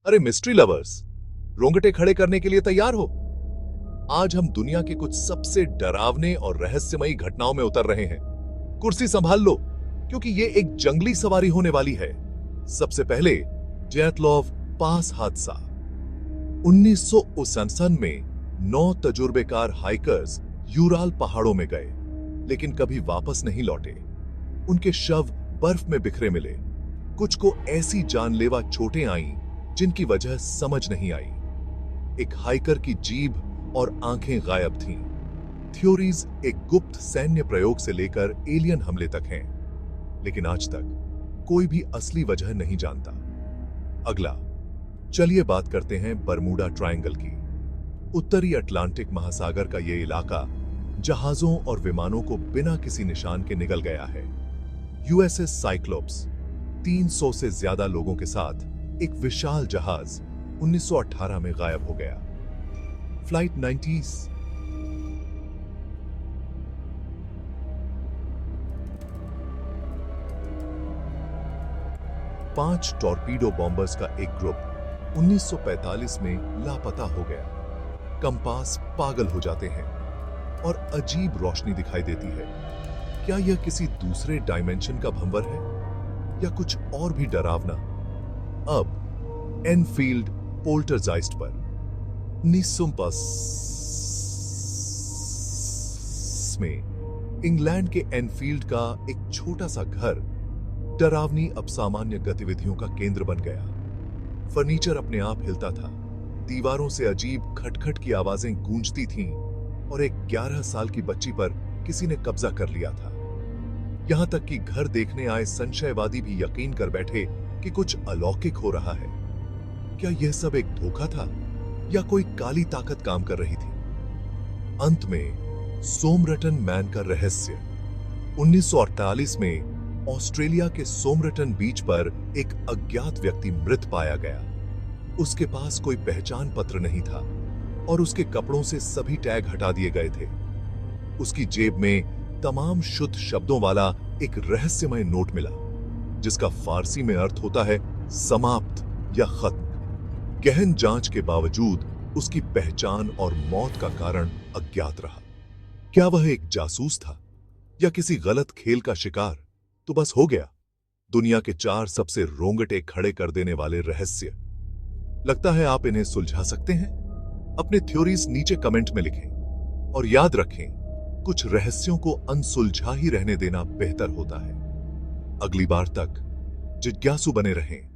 अरे mystery lovers, रोंगटे खड़े करने के लिए तैयार हो? आज हम दुनिया के कुछ सबसे डरावने और रहस्यमयी घटनाओं में उतर रहे हैं। कुर्सी संभाल लो, क्योंकि ये एक जंगली सवारी होने वाली है। सबसे पहले जैतलॉव पास हादसा। 1959 में 9 तजुर्बेकार हाइकर्स यूराल पहाड़ों में गए, लेकिन कभी वापस नहीं लौटे। उनके शव बर्फ में बिखरे मिले। कुछ को ऐसी जानलेवा चोटें आईं जिनकी वजह समझ नहीं आई। एक हाइकर की जीभ और आंखें गायब थीं। थ्योरीज एक गुप्त सैन्य प्रयोग से लेकर एलियन हमले तक हैं, लेकिन आज तक कोई भी असली वजह नहीं जानता। अगला, चलिए बात करते हैं बरमूडा ट्रायंगल की। उत्तरी अटलांटिक महासागर का यह इलाका जहाजों और विमानों को बिना किसी निशान के निगल गया है। यूएसएस साइक्लोप्स 300 से ज्यादा लोगों के साथ एक विशाल जहाज 1918 में गायब हो गया। फ्लाइट 90s पांच टॉर्पीडो बॉम्बर्स का एक ग्रुप 1945 में लापता हो गया। कंपास पागल हो जाते हैं और अजीब रोशनी दिखाई देती है। क्या यह किसी दूसरे डायमेंशन का भंवर है या कुछ और भी डरावना? अब एनफील्ड पोल्टरजाइस्ट पर। निसुम्पस में इंग्लैंड के एनफील्ड का एक छोटा सा घर डरावनी असामान्य गतिविधियों का केंद्र बन गया। फर्नीचर अपने आप हिलता था, दीवारों से अजीब खटखट की आवाजें गूंजती थीं और एक 11 साल की बच्ची पर किसी ने कब्जा कर लिया था। यहां तक कि घर देखने आए संशयवादी भी यकीन कर बैठे कि कुछ अलौकिक हो रहा है। क्या यह सब एक धोखा था या कोई काली ताकत काम कर रही थी? अंत में सोमरटन मैन का रहस्य। 1948 में ऑस्ट्रेलिया के सोमरटन बीच पर एक अज्ञात व्यक्ति मृत पाया गया। उसके पास कोई पहचान पत्र नहीं था और उसके कपड़ों से सभी टैग हटा दिए गए थे। उसकी जेब में तमाम शुद्ध शब्दों वाला एक रहस्यमय नोट मिला, जिसका फारसी में अर्थ होता है समाप्त या खत्म। गहन जांच के बावजूद उसकी पहचान और मौत का कारण अज्ञात रहा। क्या वह एक जासूस था या किसी गलत खेल का शिकार? तो बस हो गया दुनिया के 4 सबसे रोंगटे खड़े कर देने वाले रहस्य। लगता है आप इन्हें सुलझा सकते हैं? अपने थ्योरीज नीचे कमेंट में लिखें और याद रखें, कुछ रहस्यों को अनसुलझा ही रहने देना बेहतर होता है। अगली बार तक जिज्ञासु बने रहें।